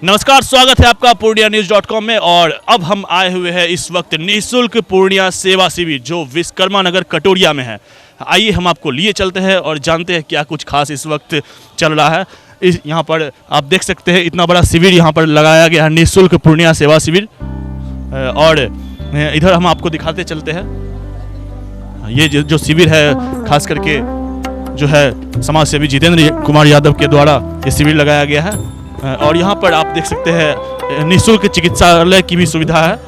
नमस्कार, स्वागत है आपका पूर्णिया-न्यूज़.com में। और अब हम आए हुए हैं इस वक्त निःशुल्क पूर्णिया सेवा शिविर जो विश्वकर्मा नगर कटोरिया में है। आइए हम आपको लिए चलते हैं और जानते हैं क्या कुछ खास इस वक्त चल रहा है। इस यहाँ पर आप देख सकते हैं इतना बड़ा शिविर यहाँ पर लगाया गया है, निःशुल्क पूर्णिया सेवा शिविर। और इधर हम आपको दिखाते चलते हैं। ये जो शिविर है खास करके जो है समाज सेवी जितेंद्र कुमार यादव के द्वारा ये शिविर लगाया गया है। और यहाँ पर आप देख सकते हैं निःशुल्क चिकित्सालय की भी सुविधा है,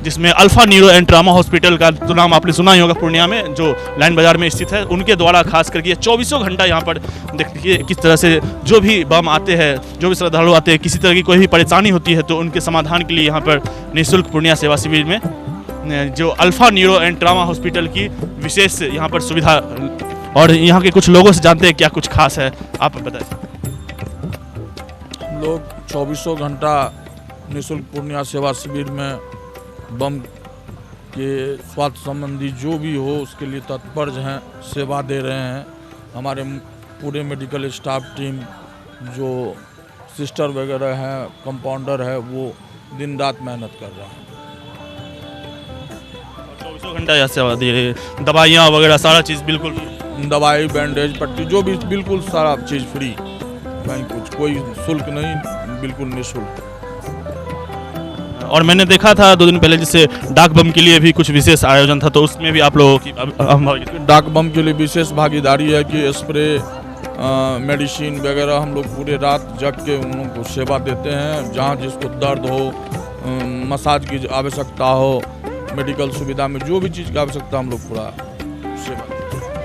जिसमें alpha neuro and trauma hospital का तो नाम आपने सुना ही होगा पूर्णिया में, जो लाइन बाजार में स्थित है। उनके द्वारा खास करके 24 घंटा यहाँ पर देखिए किस तरह से जो भी बम आते हैं, जो भी श्रद्धालु आते हैं, किसी तरह की कोई भी परेशानी होती है तो उनके समाधान के लिए यहाँ पर निःशुल्क पूर्णिया सेवा शिविर में जो alpha neuro and trauma hospital की विशेष यहाँ पर सुविधा। और यहाँ के कुछ लोगों से जानते हैं क्या कुछ खास है, आप बताएं। लोग 24 घंटा निःशुल्क पूर्णिया सेवा शिविर में बम के स्वास्थ्य संबंधी जो भी हो उसके लिए तत्पर हैं, सेवा दे रहे हैं। हमारे पूरे मेडिकल स्टाफ टीम जो सिस्टर वगैरह हैं, कंपाउंडर है, वो दिन रात मेहनत कर रहे हैं। 24 घंटा यहाँ सेवा दे रहे हैं, दवाइयाँ वगैरह सारा चीज़ बिल्कुल, दवाई, बैंडेज, पट्टी, जो भी बिल्कुल सारा चीज़ फ्री, कहीं कुछ कोई शुल्क नहीं, बिल्कुल निःशुल्क। और मैंने देखा था 2 दिन पहले जैसे डाक बम के लिए भी कुछ विशेष आयोजन था, तो उसमें भी आप लोगों की डाक बम के लिए विशेष भागीदारी है कि स्प्रे, मेडिसिन वगैरह हम लोग पूरे रात जग के उन लोगों को सेवा देते हैं। जहाँ जिसको दर्द हो, मसाज की आवश्यकता हो, मेडिकल सुविधा में जो भी चीज़ की आवश्यकता हम लोग पूरा सेवा।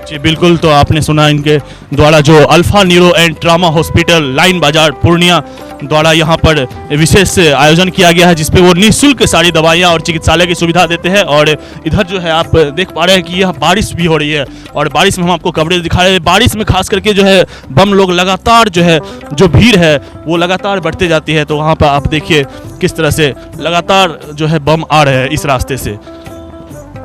जी बिल्कुल, तो आपने सुना इनके द्वारा जो alpha neuro and trauma hospital line बाजार पूर्णिया द्वारा यहाँ पर विशेष आयोजन किया गया है, जिसपे वो निःशुल्क सारी दवाइयाँ और चिकित्सालय की सुविधा देते हैं। और इधर जो है आप देख पा रहे हैं कि यह बारिश भी हो रही है, और बारिश में हम आपको कवरेज दिखा रहे हैं। बारिश में खास करके जो है बम लोग लगातार जो है, जो भीड़ है वो लगातार बढ़ते जाती है। तो वहाँ पर आप देखिए किस तरह से लगातार जो है बम आ रहे हैं इस रास्ते से।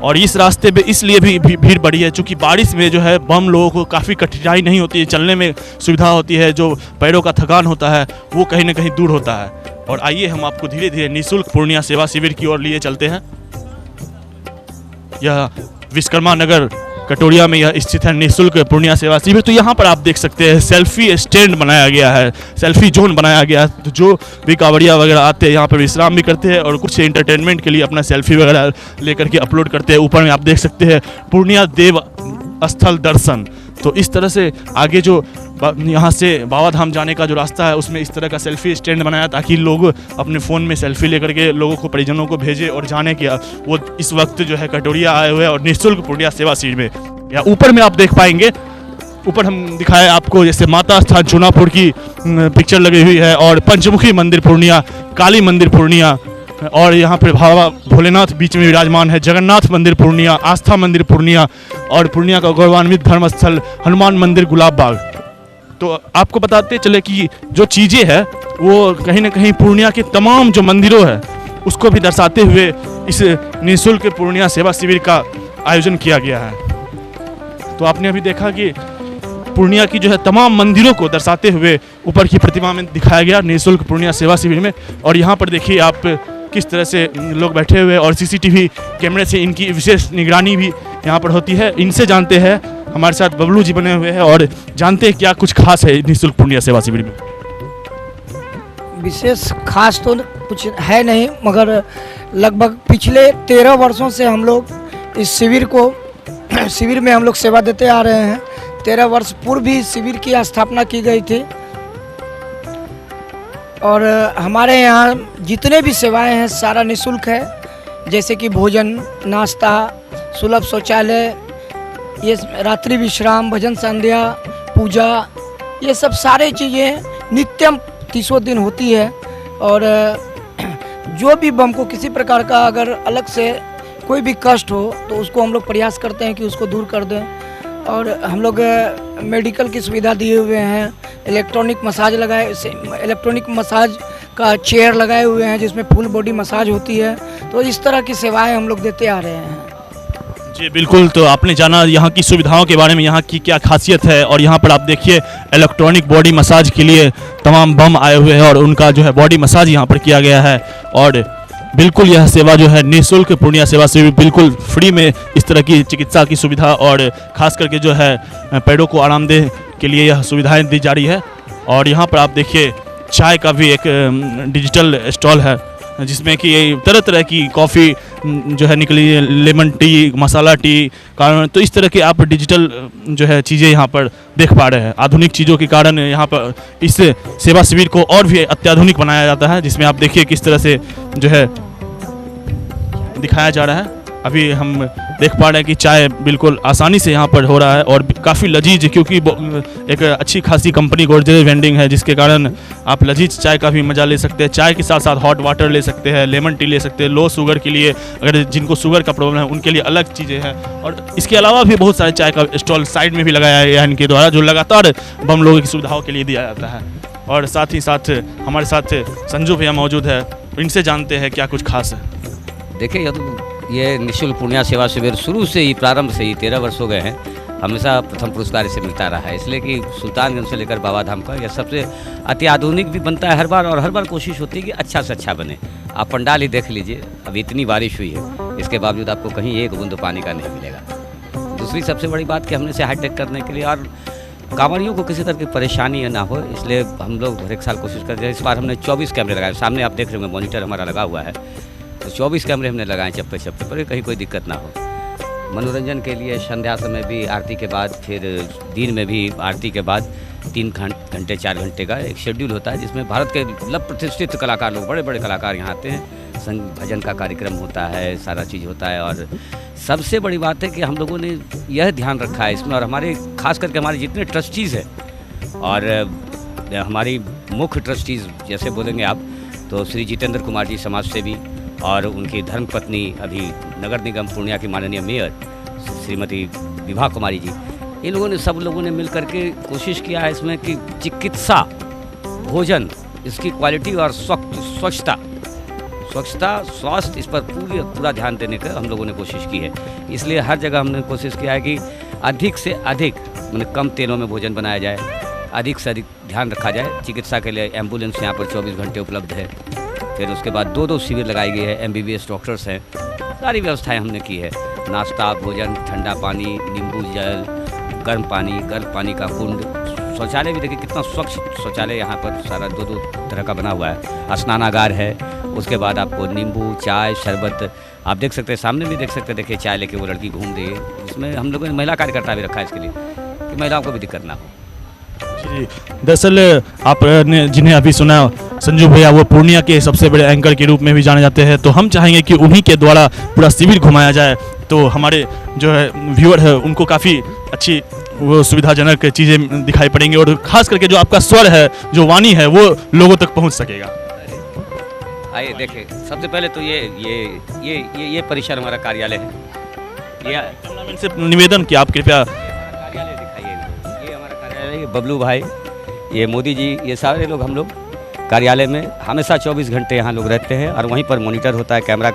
और इस रास्ते पे इसलिए भी भीड़ बढ़ी है क्योंकि बारिश में जो है बम लोगों को काफ़ी कठिनाई नहीं होती है, चलने में सुविधा होती है, जो पैरों का थकान होता है वो कहीं ना कहीं दूर होता है। और आइए हम आपको धीरे धीरे निःशुल्क पूर्णिया सेवा शिविर की ओर लिए चलते हैं। यह विश्वकर्मा नगर कटोरिया में यह स्थित है निःशुल्क पूर्णिया सेवा शिविर। तो यहाँ पर आप देख सकते हैं सेल्फी स्टैंड बनाया गया है, सेल्फी जोन बनाया गया है। तो जो भी कांवड़िया वगैरह आते हैं यहाँ पर विश्राम भी करते हैं और कुछ एंटरटेनमेंट के लिए अपना सेल्फी वगैरह लेकर के अपलोड करते हैं। ऊपर में आप देख सकते हैं पूर्णिया देव स्थल दर्शन। तो इस तरह से आगे जो यहाँ से बाबा धाम जाने का जो रास्ता है उसमें इस तरह का सेल्फी स्टैंड बनाया ताकि लोग अपने फ़ोन में सेल्फी लेकर के लोगों को, परिजनों को भेजे और जाने के वो इस वक्त जो है कटोरिया आए हुए हैं और निःशुल्क पूर्णिया सेवा शिविर में। या ऊपर में आप देख पाएंगे, ऊपर हम दिखाए आपको जैसे माता स्थान चूनापुर की पिक्चर लगी हुई है, और पंचमुखी मंदिर पूर्णिया, काली मंदिर पूर्णिया, और यहाँ पर बाबा भोलेनाथ बीच में विराजमान है, जगन्नाथ मंदिर पूर्णिया, आस्था मंदिर पूर्णिया, और पूर्णिया का गौरवान्वित धर्मस्थल हनुमान मंदिर गुलाब बाग। तो आपको बताते चले कि जो चीज़ें हैं वो कहीं ना कहीं पूर्णिया के तमाम जो मंदिरों है उसको भी दर्शाते हुए इस निःशुल्क पूर्णिया सेवा शिविर का आयोजन किया गया है। तो आपने अभी देखा कि पूर्णिया की जो है तमाम मंदिरों को दर्शाते हुए ऊपर की प्रतिमा में दिखाया गया निःशुल्क पूर्णिया सेवा शिविर में। और यहाँ पर देखिए आप किस तरह से लोग बैठे हुए, और सीसीटीवी कैमरे से इनकी विशेष निगरानी भी यहाँ पर होती है। इनसे जानते हैं, हमारे साथ बबलू जी बने हुए हैं और जानते हैं क्या कुछ खास है निःशुल्क पूर्णिया सेवा शिविर में। विशेष खास तो कुछ है नहीं, मगर लगभग पिछले 13 वर्षों से हम लोग इस शिविर में हम लोग सेवा देते आ रहे हैं। 13 वर्ष पूर्व भी शिविर की स्थापना की गई थी, और हमारे यहाँ जितने भी सेवाएं हैं सारा निःशुल्क है, जैसे कि भोजन, नाश्ता, सुलभ शौचालय, ये रात्रि विश्राम, भजन संध्या, पूजा, ये सब सारे चीज़ें नित्यम 30 दिन होती है। और जो भी बम को किसी प्रकार का अगर अलग से कोई भी कष्ट हो तो उसको हम लोग प्रयास करते हैं कि उसको दूर कर दें। और हम लोग मेडिकल की सुविधा दिए हुए हैं, इलेक्ट्रॉनिक मसाज का चेयर लगाए हुए हैं जिसमें फुल बॉडी मसाज होती है। तो इस तरह की सेवाएं हम लोग देते आ रहे हैं। जी बिल्कुल। तो आपने जाना यहाँ की सुविधाओं के बारे में, यहाँ की क्या खासियत है। और यहाँ पर आप देखिए इलेक्ट्रॉनिक बॉडी मसाज के लिए तमाम बम आए हुए हैं और उनका जो है बॉडी मसाज यहाँ पर किया गया है। और बिल्कुल यह सेवा जो है निःशुल्क पूर्णिया सेवा से बिल्कुल फ्री में इस तरह की चिकित्सा की सुविधा और ख़ास करके जो है पैरों को आरामदेह के लिए यह सुविधाएं दी जा रही है। और यहाँ पर आप देखिए चाय का भी एक डिजिटल स्टॉल है जिसमें कि तरह तरह की कॉफ़ी जो है निकली है, लेमन टी, मसाला टी कारण। तो इस तरह के आप डिजिटल जो है चीज़ें यहाँ पर देख पा रहे हैं। आधुनिक चीज़ों के कारण यहाँ पर इस सेवा शिविर को और भी अत्याधुनिक बनाया जाता है, जिसमें आप देखिए किस तरह से जो है दिखाया जा रहा है। अभी हम देख पा रहे हैं कि चाय बिल्कुल आसानी से यहाँ पर हो रहा है और काफ़ी लजीज, क्योंकि एक अच्छी खासी कंपनी गोदरेज वेंडिंग है जिसके कारण आप लजीज चाय का भी मज़ा ले सकते हैं। चाय के साथ साथ हॉट वाटर ले सकते हैं, लेमन टी ले सकते हैं। लो शुगर के लिए, अगर जिनको शुगर का प्रॉब्लम है उनके लिए अलग चीज़ें हैं। और इसके अलावा भी बहुत सारे चाय का स्टॉल साइड में भी लगाया गया है इनके द्वारा, जो लगातार बम लोगों की सुविधाओं के लिए दिया जाता है। और साथ ही साथ हमारे साथ संजू भैया मौजूद है, इनसे जानते हैं क्या कुछ खास है। देखिए ये निःशुल्क पूर्णिया सेवा शिविर शुरू से ही, प्रारंभ से ही 13 वर्ष हो गए हैं, हमेशा प्रथम पुरस्कार इसे मिलता रहा है। इसलिए कि सुल्तानगंज से लेकर बाबा धाम का यह सबसे अति आधुनिक भी बनता है हर बार, और हर बार कोशिश होती है कि अच्छा से अच्छा बने। आप पंडाल ही देख लीजिए, अब इतनी बारिश हुई है, इसके बावजूद आपको कहीं एक बूंद पानी का नहीं मिलेगा। दूसरी सबसे बड़ी बात कि हमने इसे हाईटेक करने के लिए और कांवड़ियों को किसी तरह की परेशानी ना हो, इसलिए हम लोग हर एक साल कोशिश करते हैं। इस बार हमने 24 कैमरे लगाए, सामने आप देख रहे होंगे मॉनिटर हमारा लगा हुआ है, तो 24 कैमरे हमने लगाए चप्पे चप्पे पर, कहीं कोई दिक्कत ना हो। मनोरंजन के लिए संध्या समय भी आरती के बाद, फिर दिन में भी आरती के बाद 3 घंटे 4 घंटे का एक शेड्यूल होता है, जिसमें भारत के लव प्रतिष्ठित कलाकार लोग, बड़े बड़े कलाकार यहाँ आते हैं। संग भजन का कार्यक्रम होता है, सारा चीज़ होता है। और सबसे बड़ी बात है कि हम लोगों ने यह ध्यान रखा है इसमें, और हमारे खास करके हमारे जितने ट्रस्टीज़ हैं और हमारी मुख्य ट्रस्टीज़ जैसे बोलेंगे आप, तो श्री जितेंद्र कुमार जी समाज सेवी, और उनकी धर्मपत्नी अभी नगर निगम पूर्णिया की माननीय मेयर श्रीमती विभा कुमारी जी, इन लोगों ने, सब लोगों ने मिल करके कोशिश किया है इसमें कि चिकित्सा, भोजन, इसकी क्वालिटी और स्वच्छता, स्वास्थ्य, इस पर पूरा ध्यान देने का हम लोगों ने कोशिश की है। इसलिए हर जगह हमने कोशिश किया है कि अधिक से अधिक, मतलब कम तेलों में भोजन बनाया जाए, अधिक से अधिक ध्यान रखा जाए। चिकित्सा के लिए एम्बुलेंस यहाँ पर 24 घंटे उपलब्ध है। फिर उसके बाद 2 शिविर लगाई गई है, MBBS डॉक्टर्स हैं, सारी व्यवस्थाएं हमने की है। नाश्ता, भोजन, ठंडा पानी, नींबू जल, गर्म पानी का कुंड, शौचालय भी देखिए कितना स्वच्छ शौचालय यहाँ पर सारा 2 तरह का बना हुआ है। स्नानागार है, उसके बाद आपको नींबू, चाय, शरबत आप देख सकते हैं, सामने भी देख सकते हैं। देखिए चाय लेके वो लड़की घूम रही है, इसमें हम लोगों ने महिला कार्यकर्ता भी रखा है इसके लिए कि महिलाओं को भी दिक्कत ना हो। जी, दरअसल आपने जिन्हें अभी सुना संजू भैया, वो पूर्णिया के सबसे बड़े एंकर के रूप में भी जाने जाते हैं। तो हम चाहेंगे कि उन्हीं के द्वारा पूरा शिविर घुमाया जाए, तो हमारे जो है व्यूअर है उनको काफ़ी अच्छी वो सुविधाजनक चीज़ें दिखाई पड़ेंगी, और ख़ास करके जो आपका स्वर है, जो वाणी है, वो लोगों तक पहुंच सकेगा। आइए देखिए, सबसे पहले तो ये परिसर हमारा कार्यालय है। ये से निवेदन कि आप कृपया कार्यालय दिखाइए। ये हमारा कार्यालय है, बबलू भाई, ये मोदी जी, ये सारे लोग, हम लोग कार्यालय में हमेशा 24 घंटे यहाँ लोग रहते हैं, और वहीं पर मॉनिटर होता है, कैमरा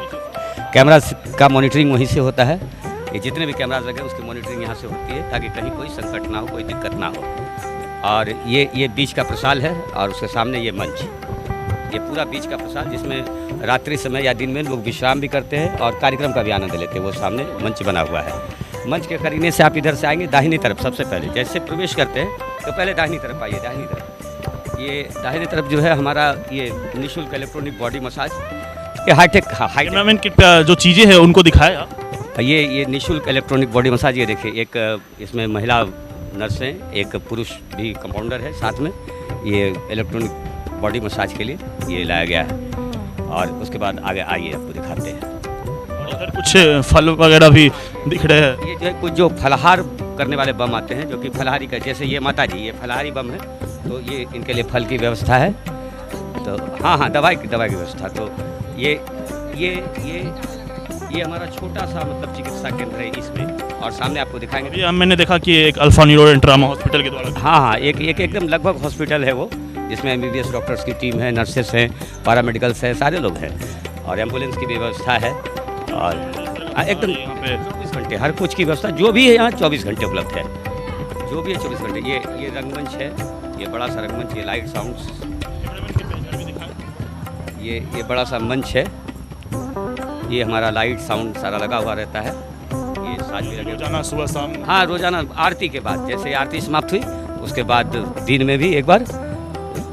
का मॉनिटरिंग वहीं से होता है। ये जितने भी कैमराज लगे उसकी मॉनिटरिंग यहाँ से होती है, ताकि कहीं कोई संकट ना हो, कोई दिक्कत ना हो। और ये बीच का प्रसाल है, और उसके सामने ये मंच, ये पूरा बीच का प्रसाद, जिसमें रात्रि समय या दिन में लोग विश्राम भी करते हैं और कार्यक्रम का भी आनंद लेते हैं। वो सामने मंच बना हुआ है। मंच के करीने से आप इधर से आएंगे दाहिनी तरफ, सबसे पहले जैसे प्रवेश करते हैं तो पहले दाहिनी तरफ आइए, दाहिनी तरफ। ये दाहिनी तरफ जो है हमारा ये निःशुल्क इलेक्ट्रॉनिक बॉडी मसाज, ये हाईटेक कृपया जो चीज़ें हैं उनको दिखाएं। ये निःशुल्क इलेक्ट्रॉनिक बॉडी मसाज, ये देखिए, एक इसमें महिला नर्स हैं, एक पुरुष भी कंपाउंडर है साथ में। ये इलेक्ट्रॉनिक बॉडी मसाज के लिए ये लाया गया है। और उसके बाद आगे आइए, आपको दिखाते हैं। और कुछ फल वगैरह भी दिख रहे हैं। ये जो है कुछ जो फलाहार करने वाले बम आते हैं, जो कि फलाहारी का, जैसे ये माता जी, ये फलाहारी बम है, तो ये इनके लिए फल की व्यवस्था है। तो हाँ, दवाई की व्यवस्था। तो ये हमारा छोटा सा मतलब चिकित्सा केंद्र है इसमें, और सामने आपको दिखाएंगे। मैंने देखा कि एक alpha neuro and trauma hospital के द्वारा, हाँ, एक एकदम लगभग हॉस्पिटल है वो, जिसमें MBBS डॉक्टर्स की टीम है, नर्सेस हैं, पैरामेडिकल्स हैं, सारे लोग हैं, और एम्बुलेंस की भी व्यवस्था है। और एकदम घंटे हर कुछ की व्यवस्था जो भी है यहाँ 24 घंटे उपलब्ध है, जो भी है 24 घंटे। ये रंगमंच है, ये बड़ा सा रंगमंच, ये लाइट साउंड्स, ये बड़ा सा मंच है, ये हमारा लाइट साउंड सारा लगा हुआ रहता है। ये साज भी लगे रोजाना सुबह शाम। हाँ, रोजाना आरती के बाद, जैसे आरती समाप्त हुई उसके बाद दिन में भी एक बार,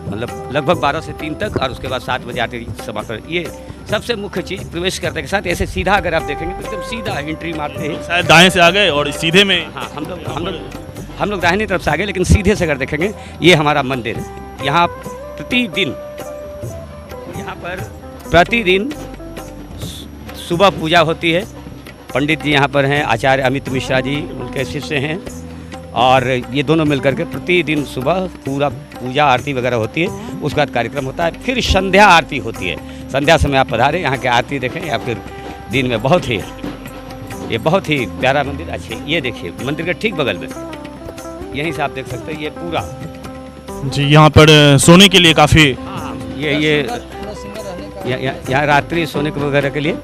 मतलब लगभग 12 से 3 तक, और उसके बाद 7 बजे आरती समाप्त। ये सबसे मुख्य चीज़, प्रवेश करने के साथ ऐसे सीधा अगर आप देखेंगे तो एकदम सीधा एंट्री मारते ही, शायद दाएं से आ गए और सीधे में। हाँ, हम लोग दाहिनी तरफ से आ गए, लेकिन सीधे से अगर देखेंगे ये हमारा मंदिर। यहाँ प्रतिदिन सुबह पूजा होती है। पंडित जी यहाँ पर हैं, आचार्य अमित मिश्रा जी उनके शिष्य हैं, और ये दोनों मिलकर के प्रतिदिन सुबह पूरा पूजा आरती वगैरह होती है। उसके बाद कार्यक्रम होता है, फिर संध्या आरती होती है। संध्या समय आप पधारें, यहाँ की आरती देखें, या फिर दिन में ये बहुत ही प्यारा मंदिर। अच्छे, ये देखिए मंदिर के ठीक बगल में, यहीं से आप देख सकते हैं, ये पूरा जी यहाँ पर सोने के लिए काफ़ी, यहाँ रात्रि सोने के वगैरह के लिए।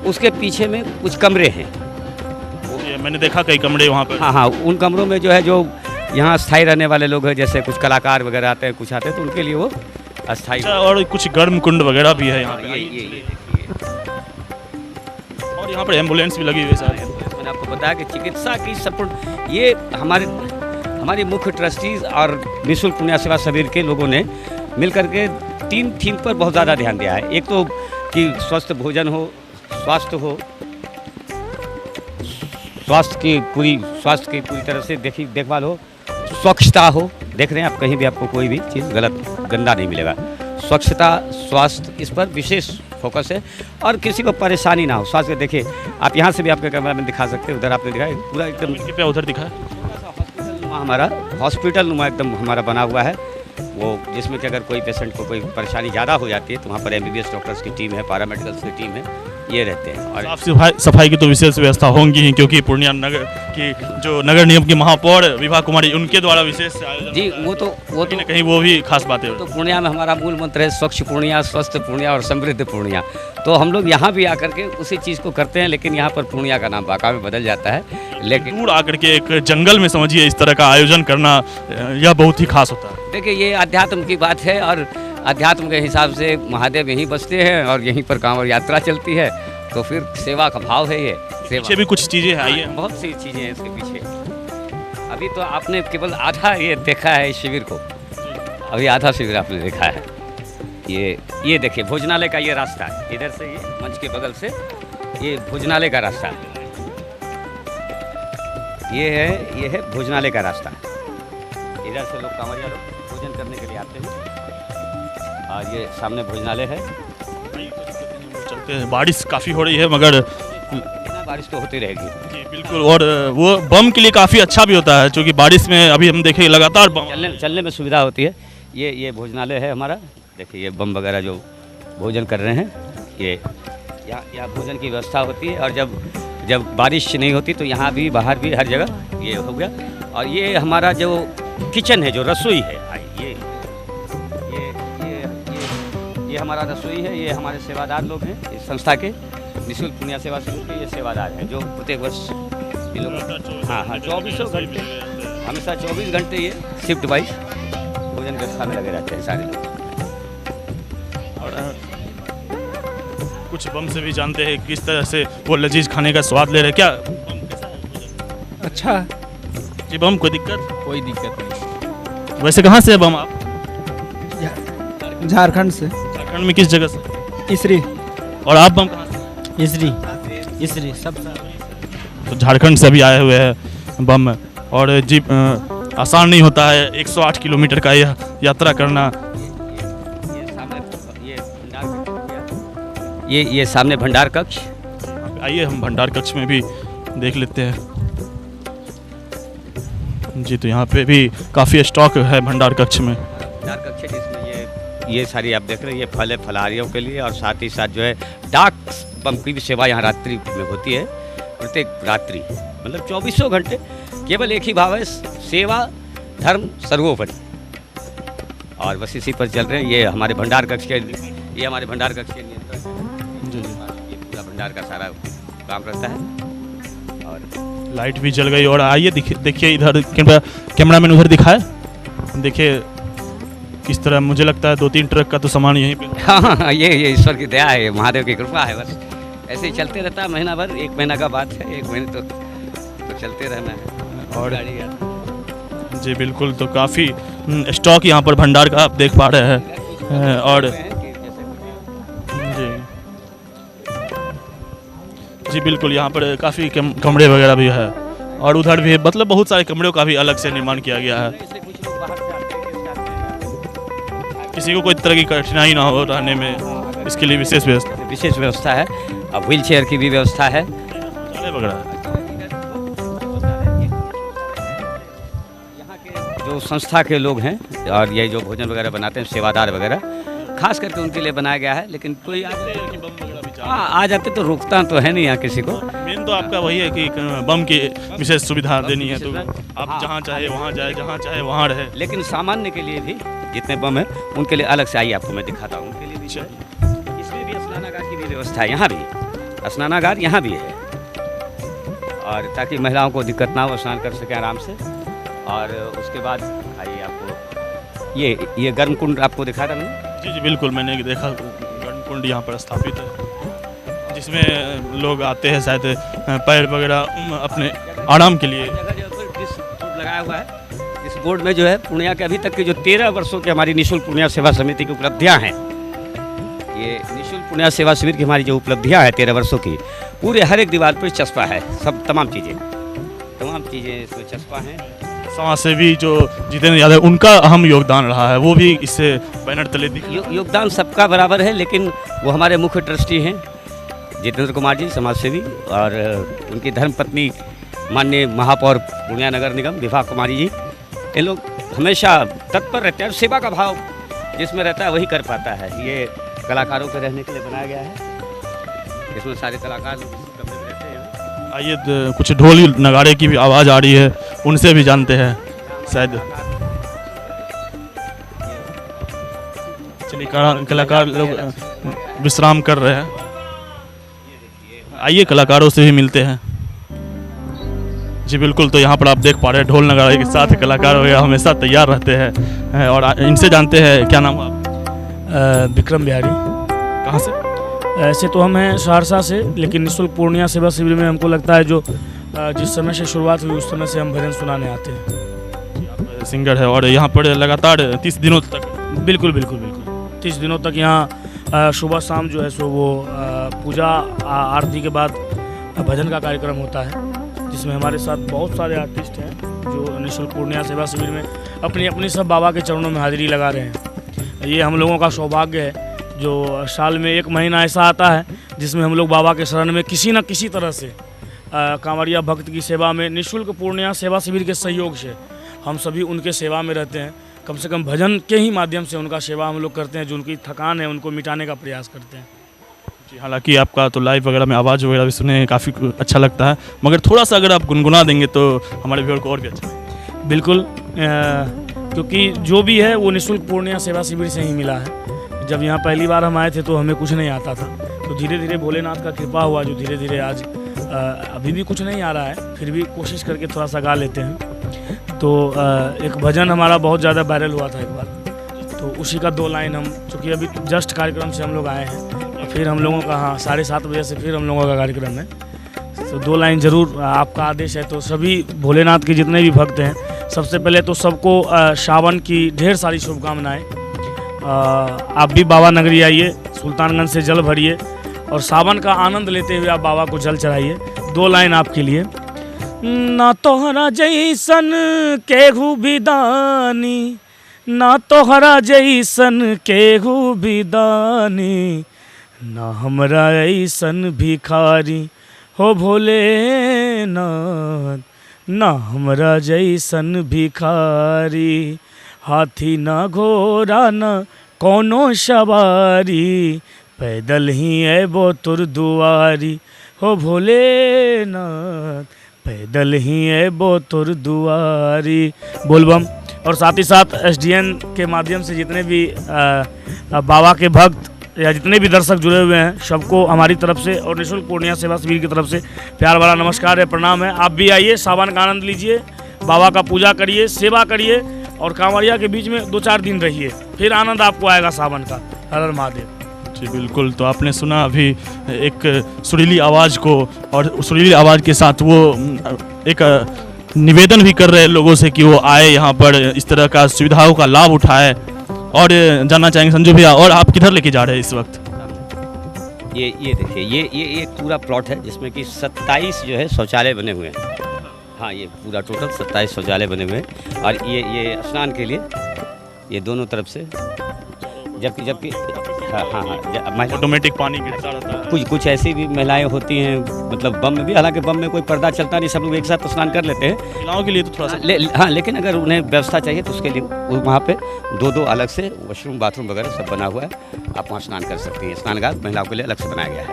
उसके पीछे में कुछ कमरे हैं, मैंने देखा कई कमरे वहाँ पर। हाँ, उन कमरों में जो है, जो यहाँ स्थायी रहने वाले लोग हैं, जैसे कुछ कलाकार वगैरह आते हैं, कुछ आते हैं, तो उनके लिए वो अस्थायी। अच्छा, और कुछ गर्म कुंड वगैरह भी है यहाँ पे। ये और यहाँ पर एम्बुलेंस भी लगी हुई है सारी। मैंने आपको बताया कि चिकित्सा की संपूर्ण, ये हमारी मुख्य ट्रस्टीज और निःशुल्क पुण्य सेवा शिविर के लोगों ने मिलकर के 3 थीम पर बहुत ज़्यादा ध्यान दिया है। एक तो कि स्वस्थ भोजन हो, स्वास्थ्य की पूरी तरह से देखभाल हो, स्वच्छता हो। देख रहे हैं आप, कहीं भी आपको कोई भी चीज़ गंदा नहीं मिलेगा। स्वच्छता, स्वास्थ्य, इस पर विशेष फोकस है, और किसी को परेशानी ना हो। स्वास्थ्य देखिए, आप यहाँ से भी आपके कैमरा में दिखा सकते हैं, उधर आपने दिखाया पूरा एकदम कृपया उधर दिखा। हमारा हॉस्पिटल नुमा एकदम हमारा बना हुआ है, वो जिसमें कि अगर कोई पेशेंट को कोई परेशानी ज़्यादा हो जाती है तो वहाँ पर MBBS डॉक्टर्स की टीम है, पैरामेडिकल्स की टीम है, ये रहते हैं। और साफ सफाई की तो विशेष व्यवस्था होंगी ही, क्योंकि पूर्णिया नगर की जो नगर निगम की महापौर विभा कुमारी, उनके द्वारा विशेष आयोजन जी, वो तो कहीं वो भी खास बात है। तो पूर्णिया में हमारा मूल मंत्र है स्वच्छ पूर्णिया, स्वस्थ पूर्णिया और समृद्ध पूर्णिया। तो हम लोग यहाँ भी आकर के उसी चीज़ को करते हैं, लेकिन यहाँ पर पूर्णिया का नाम बाका में बदल जाता है। लेकिन दूर आकर के एक जंगल में समझिए इस तरह का आयोजन करना, यह बहुत ही खास होता है। देखिए, ये अध्यात्म की बात है, और अध्यात्म के हिसाब से महादेव यहीं बसते हैं और यहीं पर कांवड़ यात्रा चलती है, तो फिर सेवा का भाव है। ये पीछे भी कुछ चीज़ें हैं, आइए। बहुत सी चीज़ें हैं इसके पीछे। अभी तो आपने केवल आधा ये देखा है इस शिविर को, अभी आधा शिविर आपने देखा है। ये देखिए भोजनालय का ये रास्ता है, इधर से ये मंच के बगल से ये भोजनालय का रास्ता है। ये है भोजनालय का रास्ता। इधर से लोग कांवड़िया लोग भोजन करने के लिए आते हैं, और ये सामने भोजनालय है। चलते हैं, बारिश काफ़ी हो रही है, मगर बारिश तो होती रहेगी जी बिल्कुल। और वो बम के लिए काफ़ी अच्छा भी होता है, क्योंकि बारिश में अभी हम देखें लगातार चलने में सुविधा होती है। ये भोजनालय है हमारा, देखिए ये बम वगैरह जो भोजन कर रहे हैं, ये यहाँ भोजन की व्यवस्था होती है। और जब बारिश नहीं होती तो यहाँ भी, बाहर भी, हर जगह ये हो गया। और ये हमारा जो किचन है, जो रसोई है, ये हमारा रसोई है। ये हमारे सेवादार लोग हैं इस संस्था के, निःशुल्क पुण्य सेवा शिविर के ये सेवादार हैं, जो प्रत्येक वर्ष ये लोग, हाँ 24 घंटे, हमेशा 24 घंटे ये शिफ्ट वाइज भोजन व्यवस्था में लगे रहते हैं सारे लोग। और कुछ बम से भी जानते हैं किस तरह से वो लजीज खाने का स्वाद ले रहे हैं। क्या अच्छा जी, बम कोई दिक्कत? कोई दिक्कत नहीं। वैसे कहाँ से है बम आप? झारखंड से। झारखंड में किस जगह से? इसरी। और आप बम कहाँ से? इसरी सब। तो झारखंड से अभी आए हुए हैं बम। और जी आसान नहीं होता है 108 किलोमीटर का यह यात्रा करना। ये सामने भंडार कक्ष। आइए हम भंडार कक्ष में भी देख लेते हैं जी। तो यहाँ पे भी काफ़ी स्टॉक है भंडार कक्ष में। भंडार कक्ष है जिसमें ये सारी आप देख रहे हैं, ये फल है फलहारियों के लिए। और साथ ही साथ जो है डाक बम की भी सेवा यहाँ रात्रि में होती है, प्रत्येक रात्रि, मतलब 24 घंटे। केवल एक ही भाव है, सेवा धर्म सर्वोपरि, और बस इसी पर चल रहे हैं। ये हमारे भंडार कक्ष के नियंत्रण, ये पूरा भंडार का सारा काम रहता है। और और लाइट भी जल गई। और आइए देखिए इधर कैमरामैन उधर दिखाए, देखिए किस तरह मुझे लगता है 2-3 ट्रक का तो सामान यहीं पे। हाँ, ये ईश्वर की दया है, ये महादेव की कृपा है, बस ऐसे ही चलते रहता है महीना भर। 1 महीना का बात है, 1 महीने तो चलते रहना है। और गाड़ी है। जी बिल्कुल, तो काफ़ी स्टॉक यहाँ पर भंडार का आप देख पा रहे हैं। और जी जी बिल्कुल, यहाँ पर काफ़ी कमरे वगैरह भी है और उधर भी मतलब बहुत सारे कमरों का भी अलग से निर्माण किया गया है, किसी को कोई तरह की कठिनाई ना हो रहने में, इसके लिए विशेष व्यवस्था है। अब व्हील चेयर की भी व्यवस्था है वगैरह। यहाँ के जो संस्था के लोग हैं और ये जो भोजन वगैरह बनाते हैं, सेवादार वगैरह, खास करके उनके लिए बनाया गया है। लेकिन कोई आ जाते तो रुकता तो है नहीं यहाँ किसी को। मेन तो आपका वही है कि बम की विशेष सुविधा देनी है, तो आप जहाँ चाहे वहाँ जाए, जहाँ चाहे वहाँ रहे। लेकिन सामान्य के लिए भी जितने बम हैं उनके लिए अलग से आइए आपको मैं दिखाता हूँ, उनके लिए भी चाहिए। इसमें भी स्नानागार की भी व्यवस्था है, यहाँ भी स्नानागार यहाँ भी है, और ताकि महिलाओं को दिक्कत ना हो, स्नान कर सकें आराम से। और उसके बाद आइए आपको ये गर्म कुंड आपको दिखा था मैंने। जी बिल्कुल, मैंने देखा गर्म कुंड यहाँ पर स्थापित है, जिसमें लोग आते हैं शायद पैर वगैरह अपने आराम के लिए। बोर्ड लगाया हुआ है, इस बोर्ड में जो है पूर्णिया के अभी तक के जो 13 वर्षों की हमारी निःशुल्क पूर्णिया सेवा समिति की उपलब्धियां हैं, ये निःशुल्क पूर्णिया सेवा शिविर की हमारी जो उपलब्धियां हैं 13 वर्षों की, पूरे हर एक दीवार पर चस्पा है, सब तमाम चीज़ें इसमें चस्पा हैं। समाज सेवी जो जितेंद्र यादव, उनका अहम योगदान रहा है, वो भी इससे बैनर तले योगदान सबका बराबर है, लेकिन वो हमारे मुख्य ट्रस्टी हैं जितेंद्र कुमार जी, समाज सेवी, और उनकी धर्मपत्नी माननीय महापौर पूर्णिया नगर निगम विभा कुमारी जी। ये लोग हमेशा तत्पर रहते हैं और सेवा का भाव जिसमें रहता है वही कर पाता है। ये कलाकारों के रहने के लिए बनाया गया है, इसमें सारे कलाकार कमरे में रहते हैं। आइए कुछ ढोल नगाड़े की भी आवाज़ आ रही है, उनसे भी जानते हैं शायद। चलिए कलाकार लोग विश्राम कर रहे हैं, आइए कलाकारों से भी मिलते हैं। जी बिल्कुल, तो यहाँ पर आप देख पा रहे हैं ढोल नगाड़े के साथ कलाकार वगैरह हमेशा तैयार रहते हैं। और इनसे जानते हैं, क्या नाम हुआ आप? विक्रम बिहारी। कहाँ से? ऐसे तो हम हैं सहरसा से, लेकिन निःशुल्क पूर्णिया सेवा शिविर में हमको लगता है जो जिस समय से शुरुआत हुई उस समय से हम भजन सुनाने आते हैं। आप सिंगर है और यहाँ पर लगातार 30 दिनों तक? बिल्कुल बिल्कुल बिल्कुल 30 दिनों तक यहाँ सुबह शाम जो है सो वो पूजा आरती के बाद भजन का कार्यक्रम होता है, जिसमें हमारे साथ बहुत सारे आर्टिस्ट हैं जो निःशुल्क पूर्णिया सेवा शिविर में अपनी अपनी सब बाबा के चरणों में हाजिरी लगा रहे हैं। ये हम लोगों का सौभाग्य है जो साल में 1 महीना ऐसा आता है जिसमें हम लोग बाबा के शरण में किसी न किसी तरह से कांवड़िया भक्त की सेवा में निःशुल्क पूर्णिया सेवा शिविर के सहयोग से हम सभी उनके सेवा में रहते हैं। कम से कम भजन के ही माध्यम से उनका सेवा हम लोग करते हैं, जो उनकी थकान है उनको मिटाने का प्रयास करते हैं। जी, हालांकि आपका तो लाइव वगैरह में आवाज़ वगैरह भी सुने काफ़ी अच्छा लगता है, मगर थोड़ा सा अगर आप गुनगुना देंगे तो हमारे व्यूअर को और भी अच्छा लगेगा। बिल्कुल, क्योंकि जो भी है वो निःशुल्क पूर्णिया सेवा शिविर से ही मिला है। जब यहाँ पहली बार हम आए थे तो हमें कुछ नहीं आता था, तो धीरे धीरे भोलेनाथ का कृपा हुआ जो धीरे धीरे आज अभी भी कुछ नहीं आ रहा है, फिर भी कोशिश करके थोड़ा सा गा लेते हैं। तो एक भजन हमारा बहुत ज़्यादा वायरल हुआ था एक बार, तो उसी का 2 लाइन हम, चूँकि अभी जस्ट कार्यक्रम से हम लोग आए हैं, फिर हम लोगों का 7:30 बजे से फिर हम लोगों का कार्यक्रम है, तो 2 लाइन ज़रूर आपका आदेश है। तो सभी भोलेनाथ के जितने भी भक्त हैं, सबसे पहले तो सबको सावन की ढेर सारी शुभकामनाएं। आप भी बाबा नगरी आइए, सुल्तानगंज से जल भरिए और सावन का आनंद लेते हुए आप बाबा को जल चढ़ाइए। 2 लाइन आपके लिए। ना तोहरा जैसन केहू भी दानी, ना तोहरा जैसन केहू भी दानी, ना हमरा ऐसन भिखारी हो भोलेनाथ, ना हमरा जैसन भिखारी, हाथी ना घोड़ा ना कोनो सवारी, पैदल ही एबो तुर दुआरी हो भोलेनाथ, पैदल ही एबो तुर दुआरी। बोलबम। और साथ ही साथ SDN के माध्यम से जितने भी बाबा के भक्त या जितने भी दर्शक जुड़े हुए हैं सबको हमारी तरफ से और निःशुल्क पूर्णिया सेवा शिविर की तरफ से प्यार भरा नमस्कार है, प्रणाम है। आप भी आइए, सावन का आनंद लीजिए, बाबा का पूजा करिए, सेवा करिए और कांवड़िया के बीच में 2-4 दिन रहिए, फिर आनंद आपको आएगा सावन का। हर हर महादेव। जी बिल्कुल। तो आपने सुना अभी एक सुरीली आवाज़ को, और सुरीली आवाज़ के साथ वो एक निवेदन भी कर रहे हैं लोगों से कि वो आए यहाँ पर, इस तरह का सुविधाओं का लाभ उठाए। और जानना चाहेंगे संजू भैया, और आप किधर लेके जा रहे हैं इस वक्त? ये देखिए, ये एक पूरा प्लॉट है जिसमें कि 27 जो है शौचालय बने हुए हैं। हाँ, ये पूरा टोटल 27 शौचालय बने हुए हैं। और ये स्नान के लिए ये दोनों तरफ से, जबकि हाँ ऑटोमेटिक पानी गिरता रहता है। कुछ ऐसी भी महिलाएं होती हैं, मतलब बम में भी, हालांकि बम में कोई पर्दा चलता नहीं, सब लोग एक साथ तो स्नान कर लेते हैं महिलाओं के लिए तो थोड़ा सा हाँ, लेकिन अगर उन्हें व्यवस्था चाहिए तो उसके लिए वहाँ पे 2-2 अलग से वॉशरूम, बाथरूम वगैरह सब बना हुआ है। आप वहाँ स्नान कर सकती हैं। स्नानघाट महिलाओं के लिए अलग से बनाया गया है।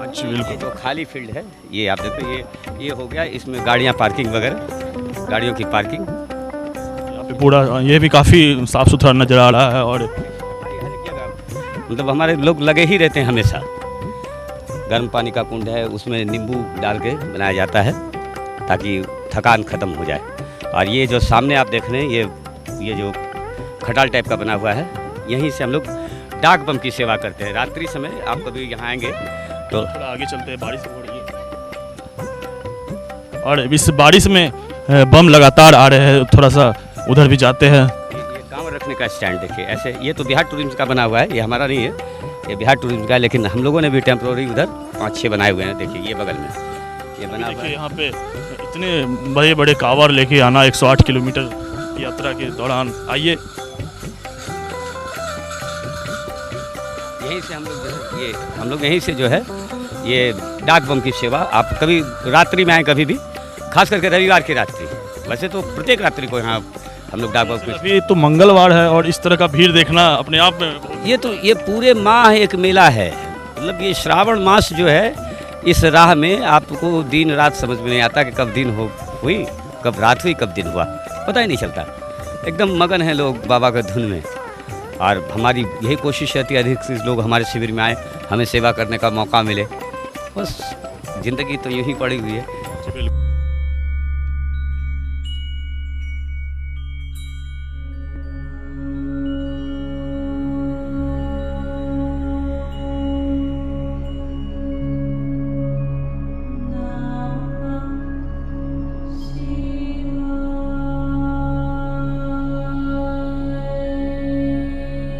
अच्छा, ये बिल्कुल। जो खाली फील्ड है, ये आप देखो, ये हो गया, इसमें गाड़ियाँ पार्किंग वगैरह, गाड़ियों की पार्किंग। यहाँ पे पूरा ये भी काफ़ी साफ़ सुथरा नज़र आ रहा है। और मतलब हमारे लोग लगे ही रहते हैं हमेशा। गर्म पानी का कुंड है, उसमें नींबू डाल के बनाया जाता है ताकि थकान ख़त्म हो जाए। और ये जो सामने आप देख रहे हैं, ये जो खटाल टाइप का बना हुआ है, यहीं से हम लोग डाक बम की सेवा करते हैं। रात्रि समय आप कभी यहाँ आएंगे तो थोड़ा आगे चलते हैं, बारिश हो रही है और इस बारिश में बम लगातार आ रहे हैं, थोड़ा सा उधर भी जाते हैं। ये कांवड़ रखने का स्टैंड देखिए, ऐसे ये तो बिहार टूरिज्म का बना हुआ है, ये हमारा नहीं है, ये बिहार टूरिज्म का है। लेकिन हम लोगों ने भी टेम्प्रोरी उधर 5-6 बनाए हुए हैं। देखिए ये बगल में ये बना हुआ देखिए है। यहाँ पे इतने बड़े बड़े कांवड़ लेके आना 108 किलोमीटर यात्रा के दौरान। आइए, यहीं से हम लोग यहीं से जो है ये डाक बम की सेवा, आप कभी रात्रि में आए, कभी भी, खास करके रविवार की रात्रि, वैसे तो प्रत्येक रात्रि को यहाँ हम लोग डाक बम की। अभी तो मंगलवार है और इस तरह का भीड़ देखना अपने आप में ये पूरे माह एक मेला है। मतलब ये श्रावण मास जो है, इस राह में आपको दिन रात समझ में नहीं आता कि कब दिन हुई, कब रात हुई, कब दिन हुआ, पता ही नहीं चलता। एकदम मगन है लोग बाबा के धुन में। और हमारी यही कोशिश रहती है अधिक से लोग हमारे शिविर में आए, हमें सेवा करने का मौका मिले। बस ज़िंदगी तो यूँ ही पड़ी हुई है।